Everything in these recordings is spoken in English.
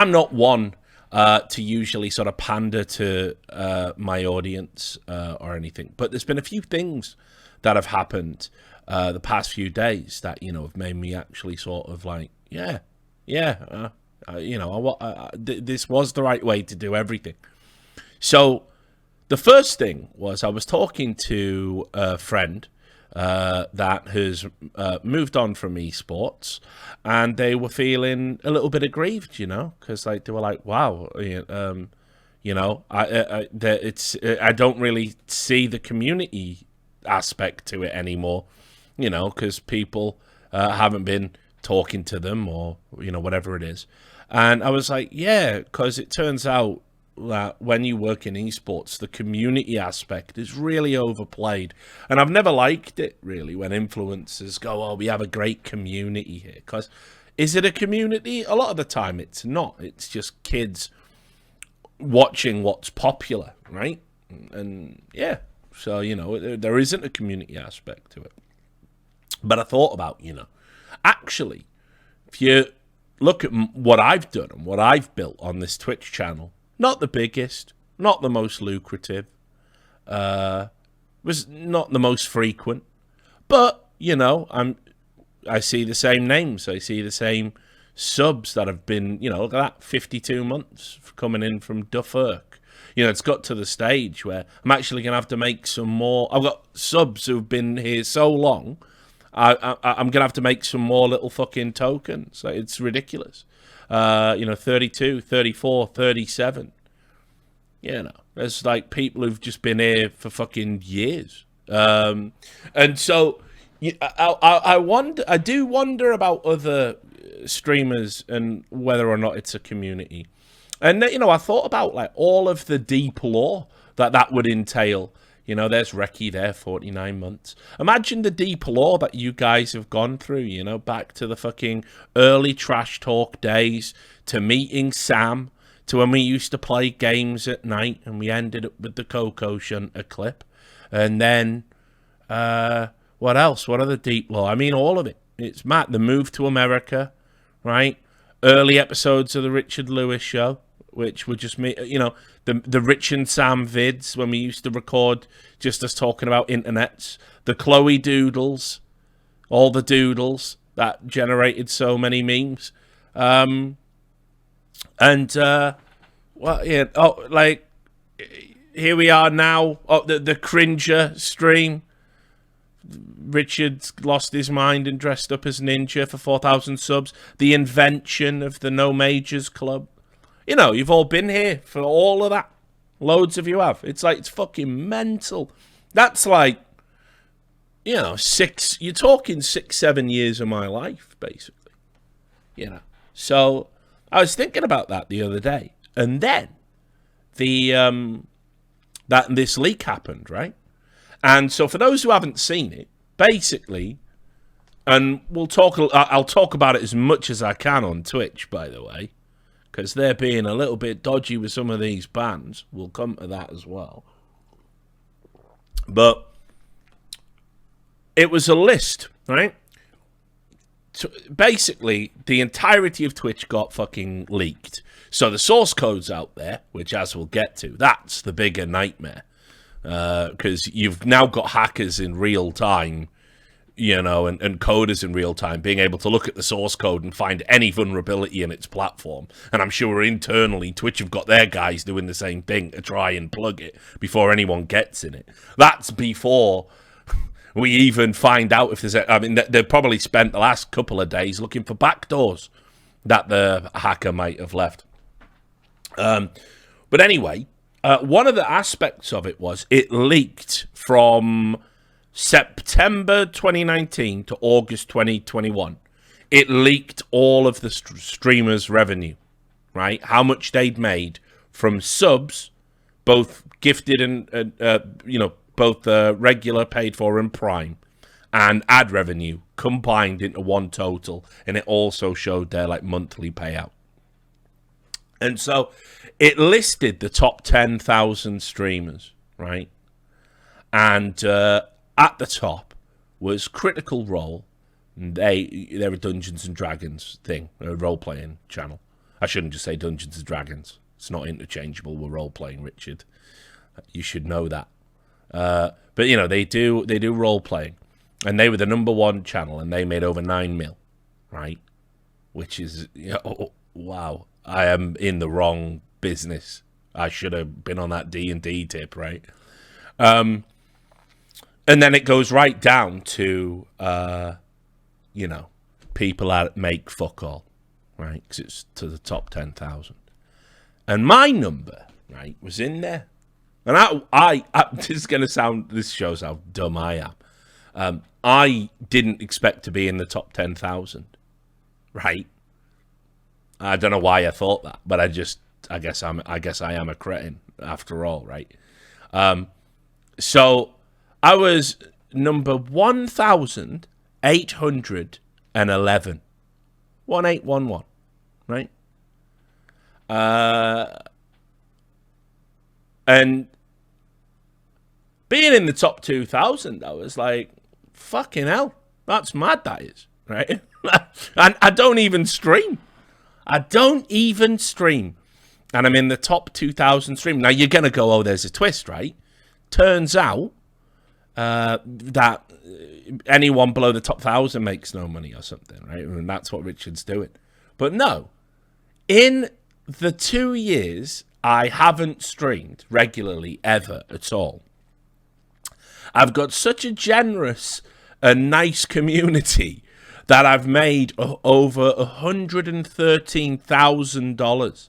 I'm not one to usually sort of pander to my audience or anything, but there's been a few things that have happened the past few days that have made me actually sort of like, yeah, this was the right way to do everything. So the first thing was I was talking to a friend that has moved on from esports, and they were feeling a little bit aggrieved, because like they were like, "Wow, I don't really see the community aspect to it anymore, because people haven't been talking to them or whatever it is." And I was like, "Yeah," because it turns out that when you work in esports, the community aspect is really overplayed. And I've never liked it, really, when influencers go, "Oh, we have a great community here." Because is it a community? A lot of the time it's not. It's just kids watching what's popular, right? And yeah, so, there isn't a community aspect to it. But I thought about, actually, if you look at what I've done and what I've built on this Twitch channel, not the biggest, not the most lucrative, was not the most frequent, but I see the same names, I see the same subs that have been, look at that, 52 months coming in from Duffurk. It's got to the stage where I'm actually going to have to make some more. I've got subs who've been here so long, I'm going to have to make some more little fucking tokens. It's ridiculous. 32, 34, 37. There's like people who've just been here for fucking years. And so I do wonder about other streamers and whether or not it's a community. And I thought about like all of the deep lore that would entail. There's Reki there, 49 months. Imagine the deep lore that you guys have gone through, back to the fucking early trash talk days, to meeting Sam, to when we used to play games at night and we ended up with the Coco Shunter clip. And then, what else? What other deep lore? I mean, all of it. It's mad. The move to America, right? Early episodes of the Richard Lewis show, which were just me, the Rich and Sam vids when we used to record just us talking about internets, the Chloe doodles, all the doodles that generated so many memes. Here we are now. Oh, the Cringer stream. Richard's lost his mind and dressed up as Ninja for 4,000 subs. The invention of the No Majors Club. You've all been here for all of that. Loads of you have. It's fucking mental. That's like, you're talking 6-7 years of my life, basically. So I was thinking about that the other day. And then this leak happened, right? And so for those who haven't seen it, basically, and I'll talk about it as much as I can on Twitch, by the way, because they're being a little bit dodgy with some of these bans. We'll come to that as well. But it was a list, right? So basically, the entirety of Twitch got fucking leaked. So the source code's out there, which, as we'll get to, that's the bigger nightmare. Because you've now got hackers in real time, and coders in real time being able to look at the source code and find any vulnerability in its platform. And I'm sure internally Twitch have got their guys doing the same thing to try and plug it before anyone gets in it. That's before we even find out if there's they've probably spent the last couple of days looking for backdoors that the hacker might have left. But anyway, one of the aspects of it was it leaked from September 2019 to August 2021. It leaked all of the streamers' revenue, right? How much they'd made from subs, both gifted and, both regular, paid for, and Prime, and ad revenue combined into one total. And it also showed their monthly payout. And so it listed the top 10,000 streamers, right? And at the top was Critical Role. They're a Dungeons and Dragons thing, a role-playing channel. I shouldn't just say Dungeons and Dragons. It's not interchangeable with role-playing, Richard. You should know that. But, you know, they do role-playing. And they were the #1 channel, and they made over 9 mil, right? Which is, you know, wow. I am in the wrong business. I should have been on that D&D tip, right? And then it goes right down to, you know, people that make fuck all, right? Because it's to the top 10,000. And my number, right, was in there. And I this shows how dumb I am. I didn't expect to be in the top 10,000, right? I don't know why I thought that, but I guess I am a cretin after all, right? So I was number 1,811. 1811, right? And being in the top 2,000, I was like, fucking hell, that's mad, that is, right? And I don't even stream. And I'm in the top 2,000 stream. Now, you're going to go, oh, there's a twist, right? Turns out that anyone below the top 1,000 makes no money or something, right? And that's what Richard's doing. But no, in the 2 years, I haven't streamed regularly ever at all. I've got such a generous and nice community that I've made over $113,000,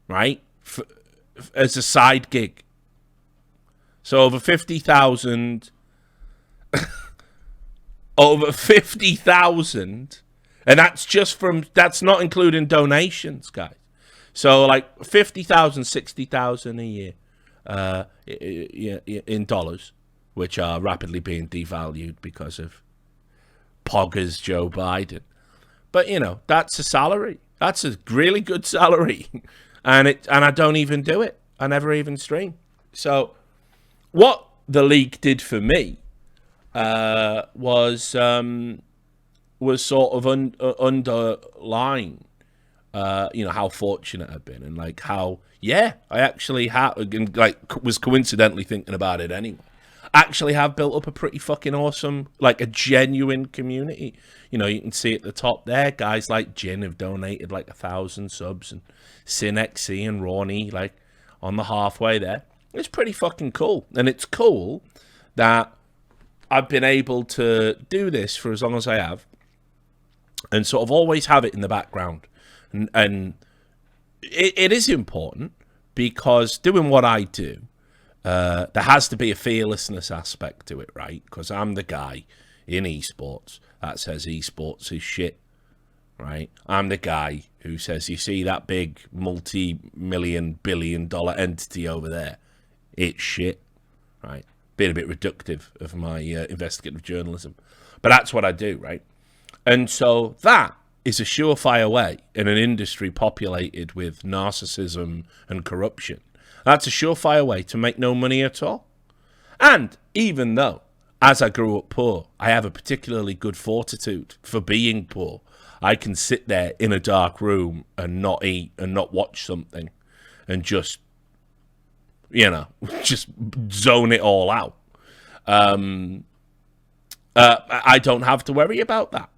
right? As a side gig. So over 50,000, over 50,000, and that's not including donations, guys. So like 50,000, 60,000 a year in dollars, which are rapidly being devalued because of poggers Joe Biden. But, you know, that's a salary. That's a really good salary. And I don't even do it. I never even stream. So what the league did for me was sort of underline, you know, how fortunate I've been, and like how, yeah, I actually was coincidentally thinking about it anyway. Actually have built up a pretty fucking awesome, like a genuine community. You know, you can see at the top there, guys like Jin have donated like 1,000 subs, and SynXC and Ronnie like on the halfway there. It's pretty fucking cool. And it's cool that I've been able to do this for as long as I have, and sort of always have it in the background. And it is important, because doing what I do, there has to be a fearlessness aspect to it, right? Because I'm the guy in esports that says esports is shit, right? I'm the guy who says, you see that big multi-million, billion-dollar entity over there? It's shit, right? Being a bit reductive of my investigative journalism. But that's what I do, right? And so that is a surefire way in an industry populated with narcissism and corruption. That's a surefire way to make no money at all. And even though, as I grew up poor, I have a particularly good fortitude for being poor, I can sit there in a dark room and not eat and not watch something and just, you know, just zone it all out. I don't have to worry about that.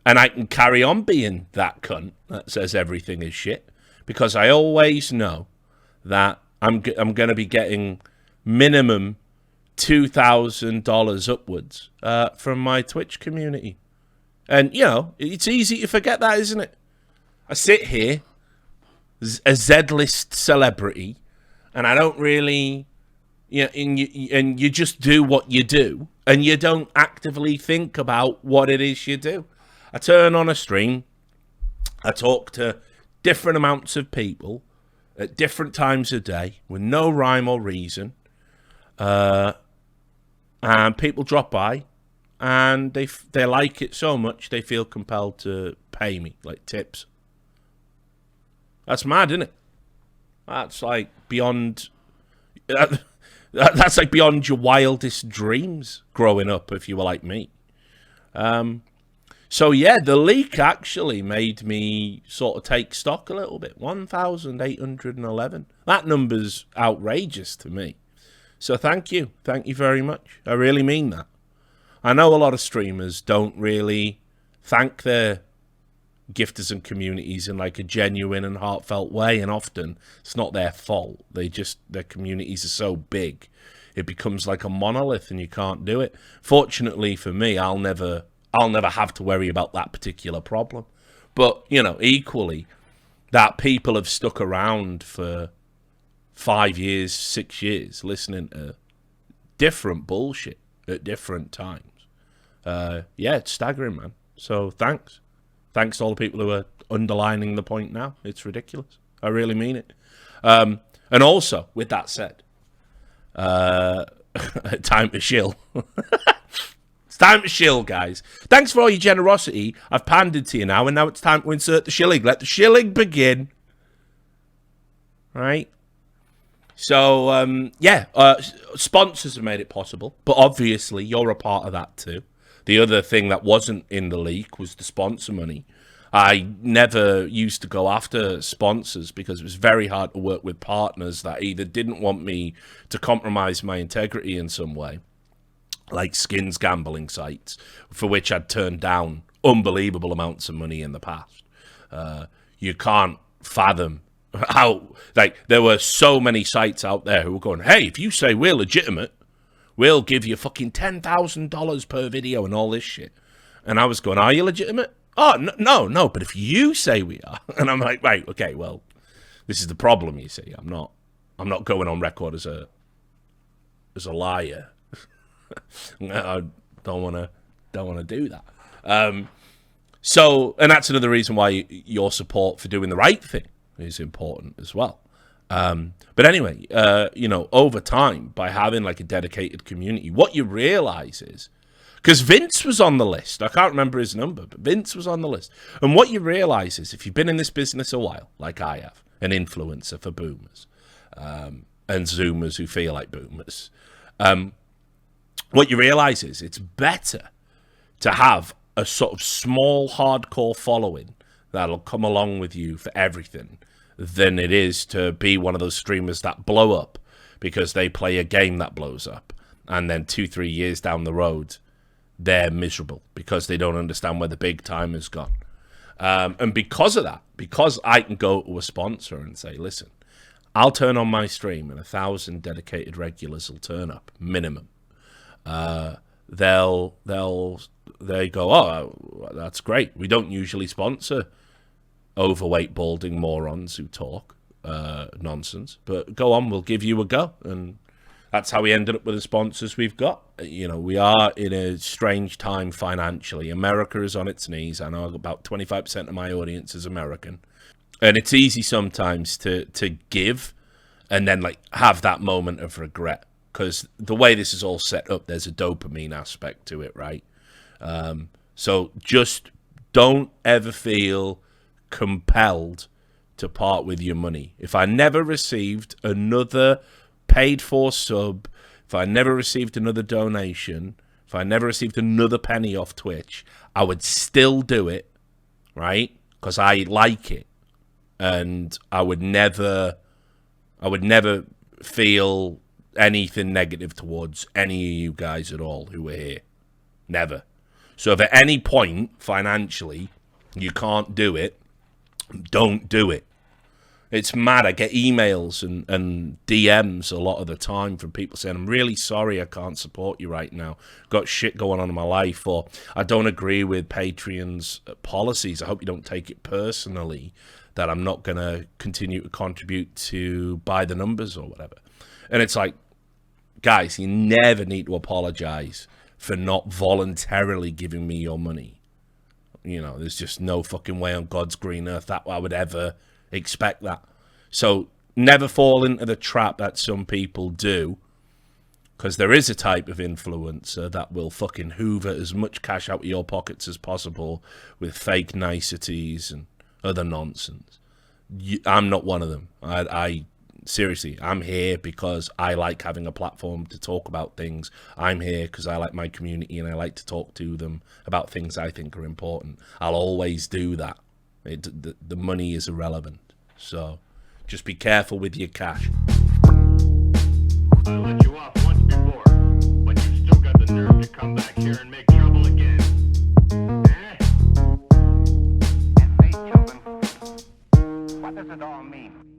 And I can carry on being that cunt that says everything is shit, because I always know that I'm going to be getting minimum $2,000 upwards from my Twitch community. And, you know, it's easy to forget that, isn't it? I sit here, a Z-list celebrity, and I don't really, you know, and you just do what you do, and you don't actively think about what it is you do. I turn on a stream, I talk to different amounts of people at different times of day with no rhyme or reason, and people drop by, and they like it so much they feel compelled to pay me, like tips. That's mad, isn't it? That's like beyond... That's like beyond your wildest dreams growing up, if you were like me. So yeah, the leak actually made me sort of take stock a little bit. 1,811. That number's outrageous to me. So thank you very much. I really mean that. I know a lot of streamers don't really thank their gifters and communities in like a genuine and heartfelt way, and often it's not their fault. Their communities are so big, it becomes like a monolith and you can't do it. Fortunately for me, I'll never have to worry about that particular problem. But, equally, that people have stuck around for 5 years, 6 years, listening to different bullshit at different times. It's staggering, man. So thanks. Thanks to all the people who are underlining the point now. It's ridiculous. I really mean it. And also, with that said, time to shill. It's time to shill, guys. Thanks for all your generosity. I've pandered to you now, and now it's time to insert the shilling. Let the shilling begin. Right? So, sponsors have made it possible, but obviously you're a part of that too. The other thing that wasn't in the leak was the sponsor money. I never used to go after sponsors because it was very hard to work with partners that either didn't want me to compromise my integrity in some way, like skins gambling sites, for which I'd turned down unbelievable amounts of money in the past. You can't fathom how, there were so many sites out there who were going, hey, if you say we're legitimate, we'll give you fucking $10,000 per video and all this shit. And I was going, are you legitimate? Oh, no, but if you say we are. And I'm like, right, okay, well, this is the problem, you see. I'm not going on record as a liar. I don't want to do that. So, and that's another reason why your support for doing the right thing is important as well. But anyway, over time, by having like a dedicated community, what you realize is, because Vince was on the list, I can't remember his number, but Vince was on the list. And what you realize is, if you've been in this business a while, like I have, an influencer for boomers, and Zoomers who feel like boomers, what you realize is it's better to have a sort of small, hardcore following that'll come along with you for everything than it is to be one of those streamers that blow up because they play a game that blows up. And then 2-3 years down the road, they're miserable because they don't understand where the big time has gone. And because of that, because I can go to a sponsor and say, listen, I'll turn on my stream and 1,000 dedicated regulars will turn up, minimum. They go, oh, that's great. We don't usually sponsor overweight, balding morons who talk nonsense, but go on, we'll give you a go. And that's how we ended up with the sponsors we've got. We are in a strange time financially. America is on its knees. I know about 25% of my audience is American. And it's easy sometimes to give and then have that moment of regret. Because the way this is all set up, there's a dopamine aspect to it, right? So just don't ever feel compelled to part with your money. If I never received another paid for sub, if I never received another donation, if I never received another penny off Twitch, I would still do it, right? Because I like it, and I would never feel anything negative towards any of you guys at all who are here. Never. So if at any point financially you can't do it, don't do it. It's mad. I get emails and DMs a lot of the time from people saying, I'm really sorry I can't support you right now. Got shit going on in my life, or I don't agree with Patreon's policies. I hope you don't take it personally that I'm not going to continue to contribute to buy the numbers or whatever. And it's like, guys, you never need to apologize for not voluntarily giving me your money. There's just no fucking way on God's green earth that I would ever expect that. So never fall into the trap that some people do, because there is a type of influencer that will fucking hoover as much cash out of your pockets as possible with fake niceties and other nonsense. I'm not one of them. I seriously, I'm here because I like having a platform to talk about things. I'm here because I like my community and I like to talk to them about things I think are important. I'll always do that. The money is irrelevant. So just be careful with your cash. I let you off once before, but you still got the nerve to come back here and make trouble again. Eh? And say, children, what does it all mean?